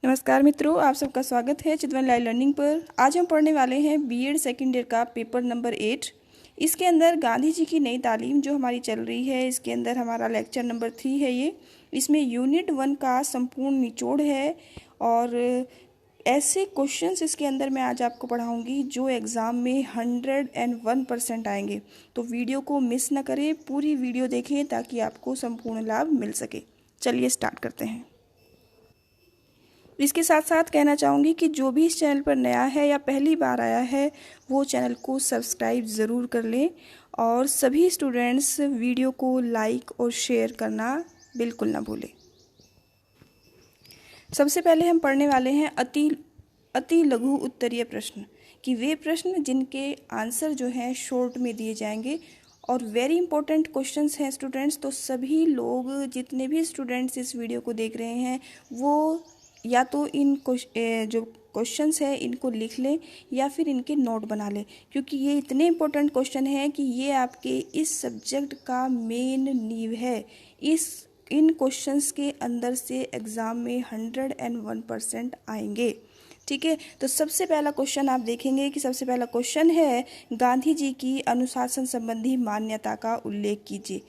नमस्कार मित्रों, आप सबका स्वागत है चितवन लाइव लर्निंग पर। आज हम पढ़ने वाले हैं बीएड सेकेंड ईयर का पेपर नंबर 8। इसके अंदर गांधी जी की नई तालीम जो हमारी चल रही है, इसके अंदर हमारा लेक्चर नंबर 3 है ये। इसमें यूनिट 1 का संपूर्ण निचोड़ है और ऐसे क्वेश्चंस इसके अंदर मैं आज आपको पढ़ाऊंगी जो एग्ज़ाम में 101% आएंगे। तो वीडियो को मिस ना करें, पूरी वीडियो देखें ताकि आपको संपूर्ण लाभ मिल सके। चलिए स्टार्ट करते हैं। इसके साथ साथ कहना चाहूँगी कि जो भी इस चैनल पर नया है या पहली बार आया है वो चैनल को सब्सक्राइब ज़रूर कर लें और सभी स्टूडेंट्स वीडियो को लाइक और शेयर करना बिल्कुल ना भूलें। सबसे पहले हम पढ़ने वाले हैं अति लघु उत्तरीय प्रश्न कि वे प्रश्न जिनके आंसर जो हैं शॉर्ट में दिए जाएंगे और वेरी इंपॉर्टेंट क्वेश्चंस हैं स्टूडेंट्स। तो सभी लोग, जितने भी स्टूडेंट्स इस वीडियो को देख रहे हैं, वो या तो इन जो क्वेश्चंस है इनको लिख लें या फिर इनके नोट बना लें, क्योंकि ये इतने इंपॉर्टेंट क्वेश्चन हैं कि ये आपके इस सब्जेक्ट का मेन नींव है। इन क्वेश्चंस के अंदर से एग्ज़ाम में 101% आएंगे। ठीक है, तो सबसे पहला क्वेश्चन आप देखेंगे कि सबसे पहला क्वेश्चन है, गांधी जी की अनुशासन संबंधी मान्यता का उल्लेख कीजिए।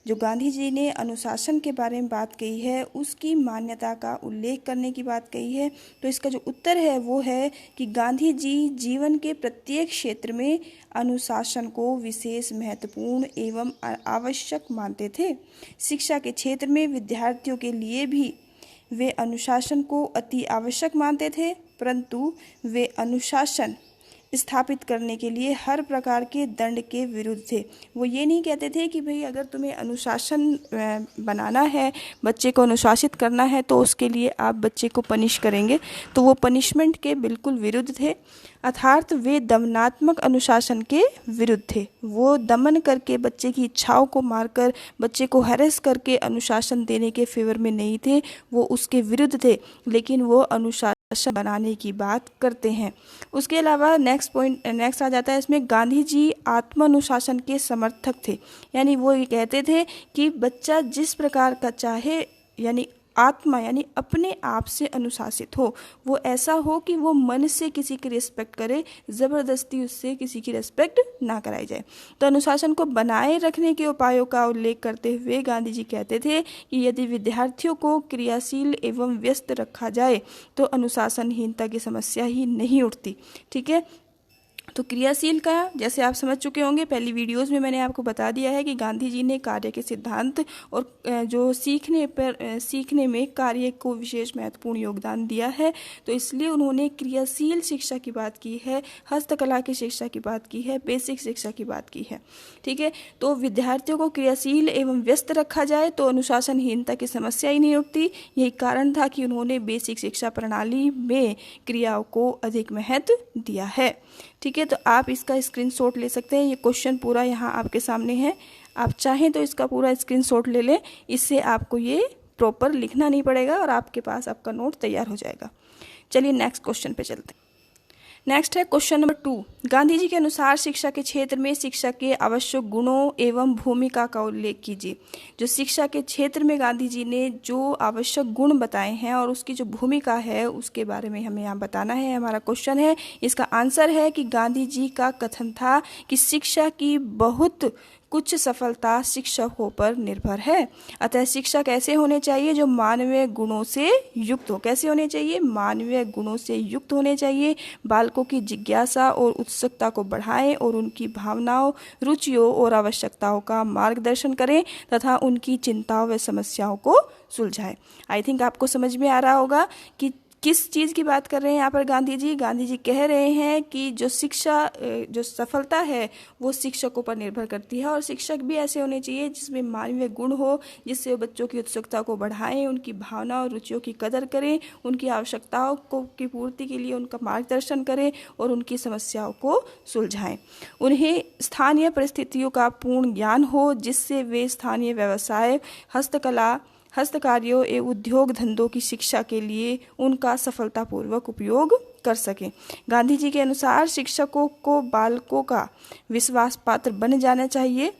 जो गांधी जी ने अनुशासन के बारे में बात कही है उसकी मान्यता का उल्लेख करने की बात कही है। तो इसका जो उत्तर है वो है कि गांधी जी जीवन के प्रत्येक क्षेत्र में अनुशासन को विशेष महत्वपूर्ण एवं आवश्यक मानते थे। शिक्षा के क्षेत्र में विद्यार्थियों के लिए भी वे अनुशासन को अति आवश्यक मानते थे, परंतु वे अनुशासन स्थापित करने के लिए हर प्रकार के दंड के विरुद्ध थे। वो ये नहीं कहते थे कि भाई अगर तुम्हें अनुशासन बनाना है, बच्चे को अनुशासित करना है, तो उसके लिए आप बच्चे को पनिश करेंगे। तो वो पनिशमेंट के बिल्कुल विरुद्ध थे, अर्थात वे दमनात्मक अनुशासन के विरुद्ध थे। वो दमन करके, बच्चे की इच्छाओं को मारकर, बच्चे को हैरेस करके अनुशासन देने के फेवर में नहीं थे, वो उसके विरुद्ध थे, लेकिन वो अनुशासन बनाने की बात करते हैं। उसके अलावा नेक्स्ट आ जाता है इसमें, गांधी जी आत्मानुशासन के समर्थक थे। यानी वो ये कहते थे कि बच्चा जिस प्रकार का चाहे, यानी आत्मा यानी अपने आप से अनुशासित हो, वो ऐसा हो कि वो मन से किसी की रिस्पेक्ट करे, ज़बरदस्ती उससे किसी की रिस्पेक्ट ना कराई जाए। तो अनुशासन को बनाए रखने के उपायों का उल्लेख करते हुए गांधी जी कहते थे कि यदि विद्यार्थियों को क्रियाशील एवं व्यस्त रखा जाए तो अनुशासनहीनता की समस्या ही नहीं उठती। ठीक है, तो क्रियाशील का जैसे आप समझ चुके होंगे, पहली वीडियोस में मैंने आपको बता दिया है कि गांधी जी ने कार्य के सिद्धांत और जो सीखने में कार्य को विशेष महत्वपूर्ण योगदान दिया है। तो इसलिए उन्होंने क्रियाशील शिक्षा की बात की है, हस्तकला की शिक्षा की बात की है, बेसिक शिक्षा की बात की है। ठीक है, तो विद्यार्थियों को क्रियाशील एवं व्यस्त रखा जाए तो अनुशासनहीनता की समस्या ही नहीं उठती। यही कारण था कि उन्होंने बेसिक शिक्षा प्रणाली में क्रियाओं को अधिक महत्व दिया है। ठीक है, तो आप इसका स्क्रीनशॉट ले सकते हैं। ये क्वेश्चन पूरा यहाँ आपके सामने है, आप चाहें तो इसका पूरा स्क्रीनशॉट ले लें। इससे आपको ये प्रॉपर लिखना नहीं पड़ेगा और आपके पास आपका नोट तैयार हो जाएगा। चलिए नेक्स्ट क्वेश्चन पे चलते हैं। नेक्स्ट है क्वेश्चन नंबर 2, गांधी जी के अनुसार शिक्षा के क्षेत्र में शिक्षा के आवश्यक गुणों एवं भूमिका का उल्लेख कीजिए। जो शिक्षा के क्षेत्र में गांधी जी ने जो आवश्यक गुण बताए हैं और उसकी जो भूमिका है उसके बारे में हमें यहाँ बताना है। हमारा क्वेश्चन है, इसका आंसर है कि गांधी जी का कथन था कि शिक्षा की बहुत कुछ सफलता शिक्षकों पर निर्भर है। अतः शिक्षा कैसे होने चाहिए, जो मानवीय गुणों से युक्त हो। कैसे होने चाहिए, मानवीय गुणों से युक्त होने चाहिए। बालकों की जिज्ञासा और उत्सुकता को बढ़ाएं और उनकी भावनाओं, रुचियों और आवश्यकताओं का मार्गदर्शन करें तथा उनकी चिंताओं व समस्याओं को सुलझाएं। आई थिंक आपको समझ में आ रहा होगा कि किस चीज़ की बात कर रहे हैं यहाँ पर गांधी जी। गांधी जी कह रहे हैं कि जो शिक्षा, जो सफलता है वो शिक्षकों पर निर्भर करती है और शिक्षक भी ऐसे होने चाहिए जिसमें मानवीय गुण हो, जिससे बच्चों की उत्सुकता को बढ़ाएं, उनकी भावना और रुचियों की कदर करें, उनकी आवश्यकताओं की पूर्ति के लिए उनका मार्गदर्शन करें और उनकी समस्याओं को सुलझाएं। उन्हें स्थानीय परिस्थितियों का पूर्ण ज्ञान हो, जिससे वे स्थानीय व्यवसाय, हस्तकार्यों एवं उद्योग धंधों की शिक्षा के लिए उनका सफलतापूर्वक उपयोग कर सकें। गांधी जी के अनुसार शिक्षकों को बालकों का विश्वास पात्र बन जाना चाहिए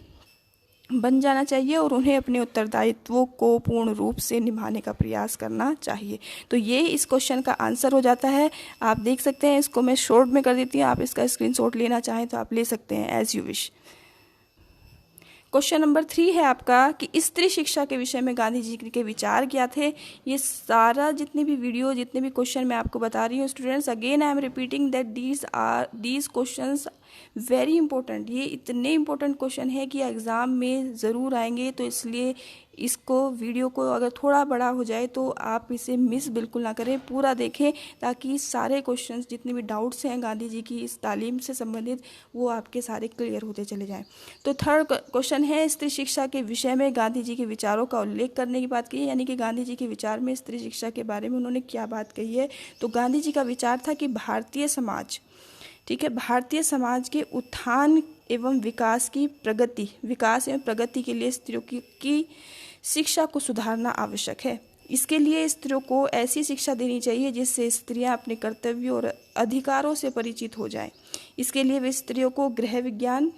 बन जाना चाहिए और उन्हें अपने उत्तरदायित्वों को पूर्ण रूप से निभाने का प्रयास करना चाहिए। तो ये इस क्वेश्चन का आंसर हो जाता है। आप देख सकते हैं, इसको मैं शॉर्ट में कर देती हूँ, आप इसका स्क्रीनशॉट लेना चाहें तो आप ले सकते हैं, as you wish. Question number 3 है आपका कि स्त्री शिक्षा के विषय में गांधी जी के विचार क्या थे। ये सारा जितने भी वीडियो, जितने भी क्वेश्चन मैं आपको बता रही हूँ students, again I am repeating that these questions very important. ये इतने इंपॉर्टेंट क्वेश्चन है कि एग्ज़ाम में ज़रूर आएंगे, तो इसलिए इसको वीडियो को अगर थोड़ा बड़ा हो जाए तो आप इसे मिस बिल्कुल ना करें, पूरा देखें, ताकि सारे क्वेश्चंस जितने भी डाउट्स हैं गांधी जी की इस तालीम से संबंधित वो आपके सारे क्लियर होते चले जाएं। तो थर्ड क्वेश्चन है, स्त्री शिक्षा के विषय में गांधी जी के विचारों का उल्लेख करने की बात की है, यानी कि गांधी जी के विचार में स्त्री शिक्षा के बारे में उन्होंने क्या बात कही है। तो गांधी जी का विचार था कि भारतीय समाज, ठीक है, भारतीय समाज के उत्थान एवं विकास एवं प्रगति के लिए स्त्रियों की शिक्षा को सुधारना आवश्यक है। इसके लिए स्त्रियों को ऐसी शिक्षा देनी चाहिए जिससे स्त्रियां अपने कर्तव्यों और अधिकारों से परिचित हो जाएं। इसके लिए वे स्त्रियों को गृह विज्ञान,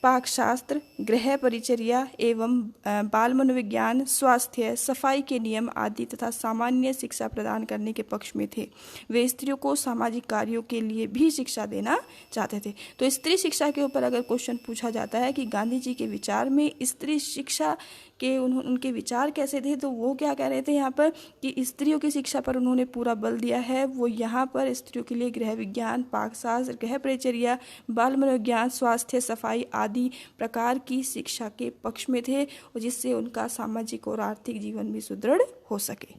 पाकशास्त्र, गृह परिचर्या एवं बाल मनोविज्ञान, स्वास्थ्य, सफाई के नियम आदि तथा सामान्य शिक्षा प्रदान करने के पक्ष में थे। वे स्त्रियों को सामाजिक कार्यों के लिए भी शिक्षा देना चाहते थे। तो स्त्री शिक्षा के ऊपर अगर क्वेश्चन पूछा जाता है कि गांधी जी के विचार में स्त्री शिक्षा के उनके विचार कैसे थे, तो वो क्या कह रहे थे यहाँ पर कि स्त्रियों की शिक्षा पर उन्होंने पूरा बल दिया है। वो यहाँ पर स्त्रियों के लिए गृह विज्ञान, पाकशास्त्र, गृह परिचर्या, बाल मनोविज्ञान, स्वास्थ्य, सफाई आदि प्रकार की शिक्षा के पक्ष में थे, और जिससे उनका सामाजिक और आर्थिक जीवन भी सुदृढ़ हो सके।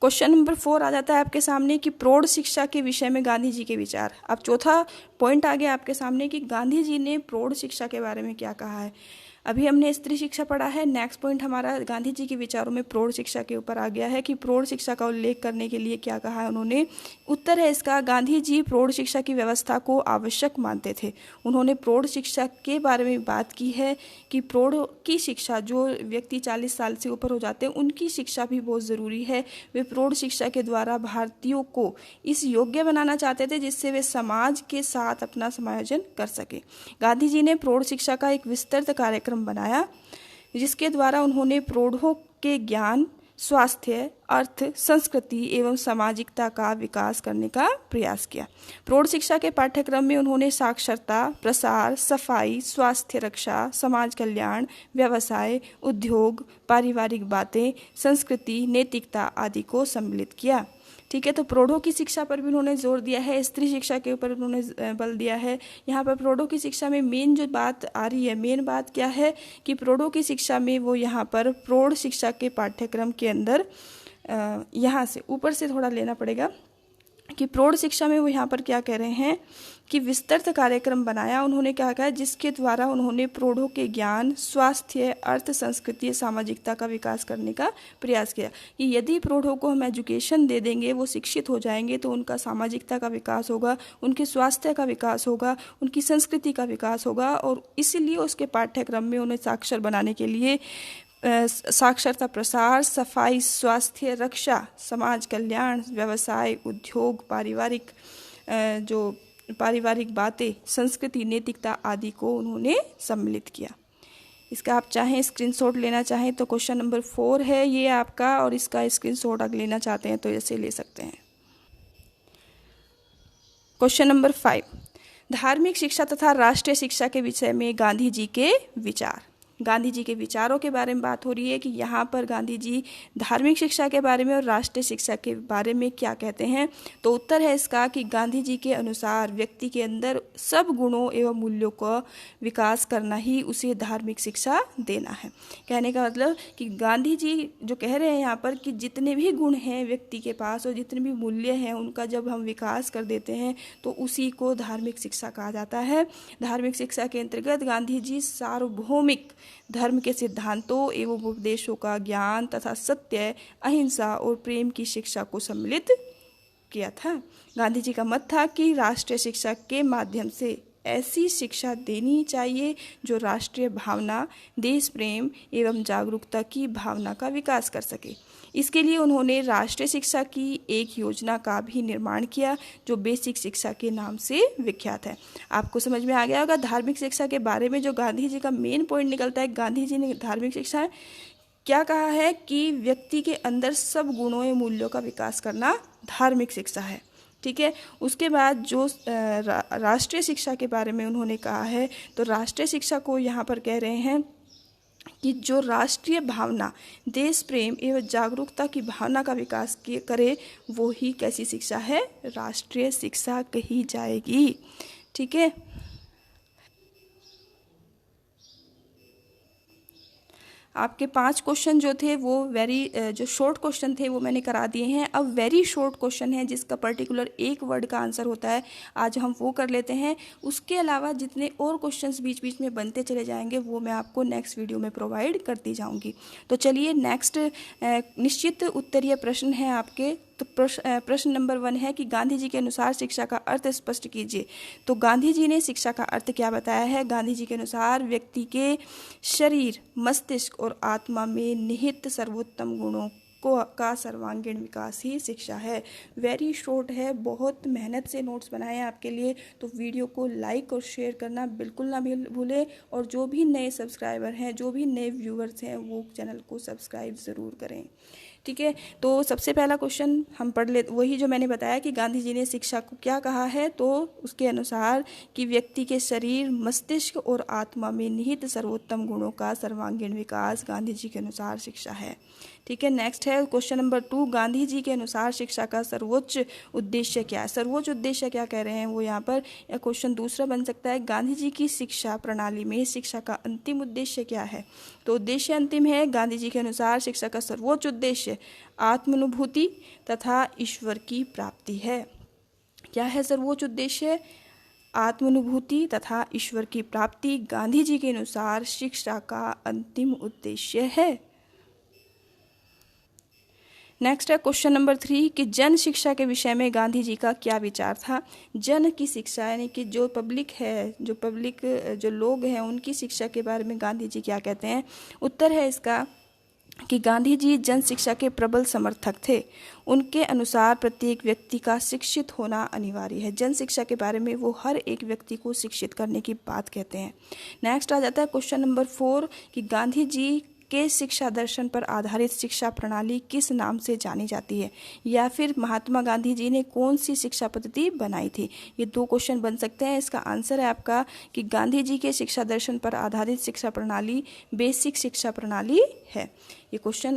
क्वेश्चन नंबर 4 आ जाता है आपके सामने कि प्रौढ़ शिक्षा के विषय में गांधी जी के विचार। अब चौथा पॉइंट आ गया आपके सामने कि गांधी जी ने प्रौढ़ शिक्षा के बारे में क्या कहा है। अभी हमने स्त्री शिक्षा पढ़ा है, नेक्स्ट पॉइंट हमारा गांधी जी के विचारों में प्रौढ़ शिक्षा के ऊपर आ गया है कि प्रौढ़ शिक्षा का उल्लेख करने के लिए क्या कहा है उन्होंने। उत्तर है इसका, गांधी जी प्रौढ़ शिक्षा की व्यवस्था को आवश्यक मानते थे। उन्होंने प्रौढ़ शिक्षा के बारे में बात की है कि प्रौढ़ की शिक्षा, जो व्यक्ति 40 साल से ऊपर हो जाते हैं उनकी शिक्षा भी बहुत ज़रूरी है। वे प्रौढ़ शिक्षा के द्वारा भारतीयों को इस योग्य बनाना चाहते थे जिससे वे समाज के साथ अपना समायोजन कर सके। गांधी जी ने प्रौढ़ शिक्षा का एक विस्तृत कार्यक्रम बनाया जिसके द्वारा उन्होंने प्रौढ़ों के ज्ञान, स्वास्थ्य, अर्थ, संस्कृति एवं सामाजिकता का विकास करने का प्रयास किया। प्रौढ़ शिक्षा के पाठ्यक्रम में उन्होंने साक्षरता, प्रसार, सफाई, स्वास्थ्य रक्षा, समाज कल्याण, व्यवसाय, उद्योग, पारिवारिक बातें, संस्कृति, नैतिकता आदि को सम्मिलित किया। ठीक है, तो प्रौढ़ों की शिक्षा पर भी उन्होंने जोर दिया है, स्त्री शिक्षा के ऊपर उन्होंने बल दिया है। यहाँ पर प्रौढ़ों की शिक्षा में मेन जो बात आ रही है, मेन बात क्या है कि प्रौढ़ों की शिक्षा में वो यहाँ पर प्रौढ़ शिक्षा के पाठ्यक्रम के अंदर यहाँ से ऊपर से थोड़ा लेना पड़ेगा कि प्रौढ़ शिक्षा में वो यहाँ पर क्या कह रहे हैं कि विस्तृत कार्यक्रम बनाया। उन्होंने क्या कहा, जिसके द्वारा उन्होंने प्रौढ़ों के ज्ञान, स्वास्थ्य, अर्थ, संस्कृति, सामाजिकता का विकास करने का प्रयास किया कि यदि प्रौढ़ों को हम एजुकेशन दे देंगे, वो शिक्षित हो जाएंगे, तो उनका सामाजिकता का विकास होगा, उनके स्वास्थ्य का विकास होगा, उनकी संस्कृति का विकास होगा। और इसीलिए उसके पाठ्यक्रम में उन्हें साक्षर बनाने के लिए साक्षरता, प्रसार, सफाई, स्वास्थ्य रक्षा, समाज कल्याण, व्यवसाय, उद्योग, पारिवारिक बातें, संस्कृति, नैतिकता आदि को उन्होंने सम्मिलित किया। इसका आप चाहें स्क्रीनशॉट लेना चाहें तो क्वेश्चन नंबर 4 है ये आपका, और इसका स्क्रीनशॉट अगर लेना चाहते हैं तो ऐसे ले सकते हैं। क्वेश्चन नंबर 5, धार्मिक शिक्षा तथा राष्ट्रीय शिक्षा के विषय में गांधी जी के विचार। गांधी जी के विचारों के बारे में बात हो रही है कि यहाँ पर गांधी जी धार्मिक शिक्षा के बारे में और राष्ट्रीय शिक्षा के बारे में क्या कहते हैं। तो उत्तर है इसका कि गांधी जी के अनुसार व्यक्ति के अंदर सब गुणों एवं मूल्यों का विकास करना ही उसे धार्मिक शिक्षा देना है। कहने का मतलब कि गांधी जी जो कह रहे हैं यहाँ पर कि जितने भी गुण हैं व्यक्ति के पास और जितने भी मूल्य हैं उनका जब हम विकास कर देते हैं तो उसी को धार्मिक शिक्षा कहा जाता है। धार्मिक शिक्षा के अंतर्गत गांधी जी सार्वभौमिक धर्म के सिद्धांतों एवं उपदेशों का ज्ञान तथा सत्य, अहिंसा और प्रेम की शिक्षा को सम्मिलित किया था। गांधी जी का मत था कि राष्ट्रीय शिक्षा के माध्यम से ऐसी शिक्षा देनी चाहिए जो राष्ट्रीय भावना, देश प्रेम एवं जागरूकता की भावना का विकास कर सके। इसके लिए उन्होंने राष्ट्रीय शिक्षा की एक योजना का भी निर्माण किया जो बेसिक शिक्षा के नाम से विख्यात है। आपको समझ में आ गया होगा धार्मिक शिक्षा के बारे में जो गांधी जी का मेन पॉइंट निकलता है। गांधी जी ने धार्मिक शिक्षा क्या कहा है कि व्यक्ति के अंदर सब गुणों एवं मूल्यों का विकास करना धार्मिक शिक्षा है। ठीक है, उसके बाद जो राष्ट्रीय शिक्षा के बारे में उन्होंने कहा है, तो राष्ट्रीय शिक्षा को यहाँ पर कह रहे हैं कि जो राष्ट्रीय भावना, देश प्रेम एवं जागरूकता की भावना का विकास करे, वो ही कैसी शिक्षा है, राष्ट्रीय शिक्षा कही जाएगी। ठीक है, आपके 5 क्वेश्चन जो थे वो जो शॉर्ट क्वेश्चन थे वो मैंने करा दिए हैं। अब वेरी शॉर्ट क्वेश्चन है जिसका पर्टिकुलर एक वर्ड का आंसर होता है, आज हम वो कर लेते हैं। उसके अलावा जितने और क्वेश्चंस बीच बीच में बनते चले जाएंगे वो मैं आपको नेक्स्ट वीडियो में प्रोवाइड करती जाऊंगी। तो चलिए नेक्स्ट निश्चित उत्तरीय प्रश्न है आपके। तो प्रश्न नंबर 1 है कि गांधी जी के अनुसार शिक्षा का अर्थ स्पष्ट कीजिए। तो गांधी जी ने शिक्षा का अर्थ क्या बताया है? गांधी जी के अनुसार व्यक्ति के शरीर, मस्तिष्क और आत्मा में निहित सर्वोत्तम गुणों का सर्वांगीण विकास ही शिक्षा है। वेरी शॉर्ट है, बहुत मेहनत से नोट्स बनाए हैं आपके लिए। तो वीडियो को लाइक और शेयर करना बिल्कुल ना भूलें, और जो भी नए सब्सक्राइबर हैं, जो भी नए व्यूअर्स हैं, वो चैनल को सब्सक्राइब ज़रूर करें। ठीक है, तो सबसे पहला क्वेश्चन हम पढ़ ले, वही जो मैंने बताया कि गांधी जी ने शिक्षा को क्या कहा है। तो उसके अनुसार कि व्यक्ति के शरीर, मस्तिष्क और आत्मा में निहित सर्वोत्तम गुणों का सर्वांगीण विकास गांधी जी के अनुसार शिक्षा है। ठीक है, नेक्स्ट है क्वेश्चन नंबर 2, गांधी जी के अनुसार शिक्षा का सर्वोच्च उद्देश्य क्या है? सर्वोच्च उद्देश्य क्या कह रहे हैं वो यहाँ पर, या क्वेश्चन दूसरा बन सकता है, गांधी जी की शिक्षा प्रणाली में शिक्षा का अंतिम उद्देश्य क्या है? तो उद्देश्य अंतिम है, गांधी जी के अनुसार शिक्षा का सर्वोच्च उद्देश्य आत्मानुभूति तथा ईश्वर की प्राप्ति है। क्या है सर्वोच्च उद्देश्य? आत्मानुभूति तथा ईश्वर की प्राप्ति गांधी जी के अनुसार शिक्षा का अंतिम उद्देश्य है। नेक्स्ट है क्वेश्चन नंबर 3 कि जन शिक्षा के विषय में गांधी जी का क्या विचार था? जन की शिक्षा यानी कि जो पब्लिक है, जो लोग हैं, उनकी शिक्षा के बारे में गांधी जी क्या कहते हैं? उत्तर है इसका कि गांधी जी जन शिक्षा के प्रबल समर्थक थे। उनके अनुसार प्रत्येक व्यक्ति का शिक्षित होना अनिवार्य है। जन शिक्षा के बारे में वो हर एक व्यक्ति को शिक्षित करने की बात कहते हैं। नेक्स्ट आ जाता है क्वेश्चन नंबर 4 कि गांधी जी के शिक्षा दर्शन पर आधारित शिक्षा प्रणाली किस नाम से जानी जाती है, या फिर महात्मा गांधी जी ने कौन सी शिक्षा पद्धति बनाई थी? ये 2 क्वेश्चन बन सकते हैं। इसका आंसर है आपका कि गांधी जी के शिक्षा दर्शन पर आधारित शिक्षा प्रणाली बेसिक शिक्षा प्रणाली है। ये क्वेश्चन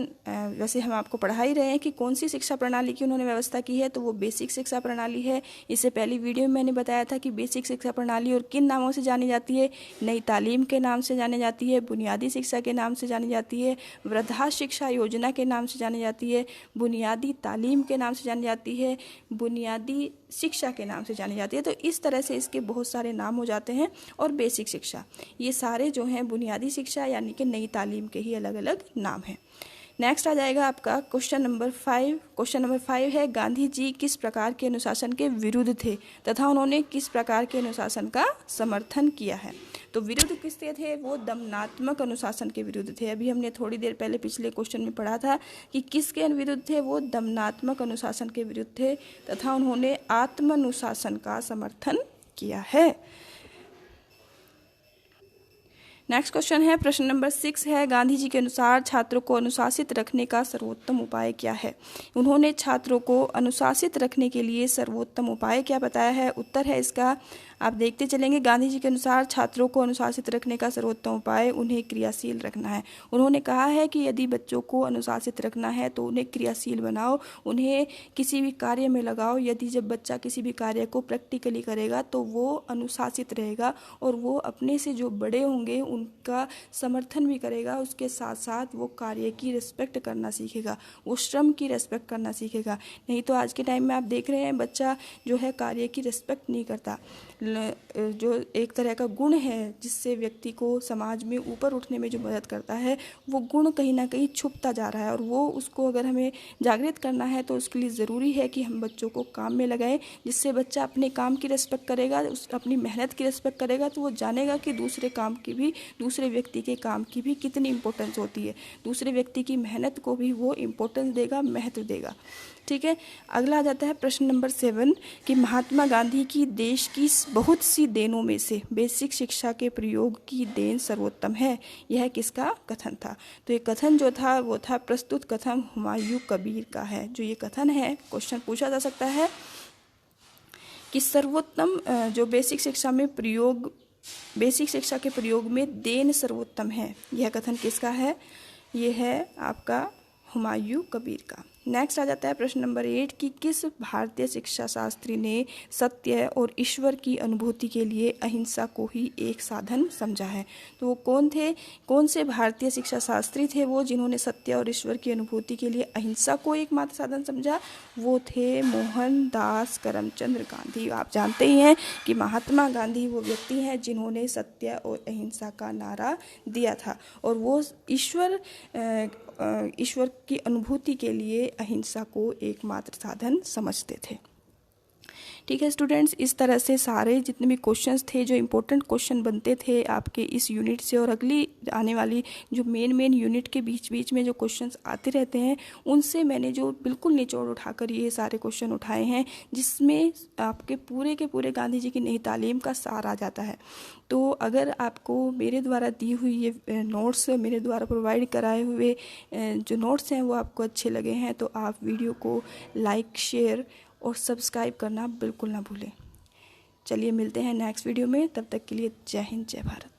वैसे हम आपको पढ़ा ही रहे हैं कि कौन सी शिक्षा प्रणाली की उन्होंने व्यवस्था की है, तो वो बेसिक शिक्षा प्रणाली है। इससे पहली वीडियो में मैंने बताया था कि बेसिक शिक्षा प्रणाली और किन नामों से जानी जाती है? नई तालीम के नाम से जानी जाती है, बुनियादी शिक्षा के नाम से जानी जाती है, वृद्धा शिक्षा योजना के नाम से जानी जाती है, बुनियादी तालीम के नाम से जानी जाती है, बुनियादी शिक्षा के नाम से जानी जाती है। तो इस तरह से इसके बहुत सारे नाम हो जाते हैं। और बेसिक शिक्षा, ये सारे जो हैं बुनियादी शिक्षा यानी कि नई तालीम के ही अलग अलग नाम हैं। नेक्स्ट आ जाएगा आपका क्वेश्चन नंबर 5। क्वेश्चन नंबर 5 है गांधी जी किस प्रकार के अनुशासन के विरुद्ध थे तथा उन्होंने किस प्रकार के अनुशासन का समर्थन किया है? तो विरुद्ध किसके थे? वो दमनात्मक अनुशासन के विरुद्ध थे। अभी हमने थोड़ी देर पहले पिछले क्वेश्चन में पढ़ा था कि किसके विरुद्ध थे? वो दमनात्मक अनुशासन के विरुद्ध थे तथा उन्होंने आत्मानुशासन का समर्थन किया है। नेक्स्ट क्वेश्चन है प्रश्न नंबर 6 है गांधी जी के अनुसार छात्रों को अनुशासित रखने का सर्वोत्तम उपाय क्या है? उन्होंने छात्रों को अनुशासित रखने के लिए सर्वोत्तम उपाय क्या बताया है? उत्तर है इसका, आप देखते चलेंगे, गांधी जी के अनुसार छात्रों को अनुशासित रखने का सर्वोत्तम उपाय उन्हें क्रियाशील रखना है। उन्होंने कहा है कि यदि बच्चों को अनुशासित रखना है तो उन्हें क्रियाशील बनाओ, उन्हें किसी भी कार्य में लगाओ। यदि जब बच्चा किसी भी कार्य को प्रैक्टिकली करेगा तो वो अनुशासित रहेगा और वो अपने से जो बड़े होंगे उनका समर्थन भी करेगा, उसके साथ साथ वो कार्य की रिस्पेक्ट करना सीखेगा, वो श्रम की रिस्पेक्ट करना सीखेगा। नहीं तो आज के टाइम में आप देख रहे हैं बच्चा जो है कार्य की रिस्पेक्ट नहीं करता। जो एक तरह का गुण है जिससे व्यक्ति को समाज में ऊपर उठने में जो मदद करता है, वो गुण कहीं ना कहीं छुपता जा रहा है। और वो उसको अगर हमें जागृत करना है तो उसके लिए ज़रूरी है कि हम बच्चों को काम में लगाएं, जिससे बच्चा अपने काम की रिस्पेक्ट करेगा, अपनी मेहनत की रिस्पेक्ट करेगा, तो वो जानेगा कि दूसरे काम की भी, दूसरे व्यक्ति के काम की भी कितनी इम्पोर्टेंस होती है, दूसरे व्यक्ति की मेहनत को भी वो इम्पोर्टेंस देगा, महत्व देगा। ठीक है, अगला आ जाता है प्रश्न नंबर 7 कि महात्मा गांधी की देश की बहुत सी देनों में से बेसिक शिक्षा के प्रयोग की देन सर्वोत्तम है, यह किसका कथन था? तो ये कथन जो था वो था प्रस्तुत कथन हुमायूं कबीर का है। जो ये कथन है, क्वेश्चन पूछा जा सकता है कि सर्वोत्तम जो बेसिक शिक्षा के प्रयोग में देन सर्वोत्तम है, यह कथन किसका है? ये है आपका हुमायूं कबीर का। नेक्स्ट आ जाता है प्रश्न नंबर 8 कि किस भारतीय शिक्षा शास्त्री ने सत्य और ईश्वर की अनुभूति के लिए अहिंसा को ही एक साधन समझा है? तो वो कौन थे? कौन से भारतीय शिक्षा शास्त्री थे वो जिन्होंने सत्य और ईश्वर की अनुभूति के लिए अहिंसा को एकमात्र साधन समझा? वो थे मोहनदास करमचंद गांधी। आप जानते ही हैं कि महात्मा गांधी वो व्यक्ति हैं जिन्होंने सत्य और अहिंसा का नारा दिया था, और वो ईश्वर की अनुभूति के लिए अहिंसा को एकमात्र साधन समझते थे। ठीक है स्टूडेंट्स, इस तरह से सारे जितने भी क्वेश्चंस थे, जो इम्पोर्टेंट क्वेश्चन बनते थे आपके इस यूनिट से, और अगली आने वाली जो मेन यूनिट के बीच बीच में जो क्वेश्चंस आते रहते हैं, उनसे मैंने जो बिल्कुल निचोड़ उठाकर ये सारे क्वेश्चन उठाए हैं, जिसमें आपके पूरे के पूरे गांधी जी की नई तालीम का सार आ जाता है। तो अगर आपको मेरे द्वारा दी हुई ये नोट्स, मेरे द्वारा प्रोवाइड कराए हुए जो नोट्स हैं वो आपको अच्छे लगे हैं, तो आप वीडियो को लाइक, शेयर और सब्सक्राइब करना बिल्कुल ना भूलें। चलिए मिलते हैं नेक्स्ट वीडियो में, तब तक के लिए जय हिंद, जय भारत।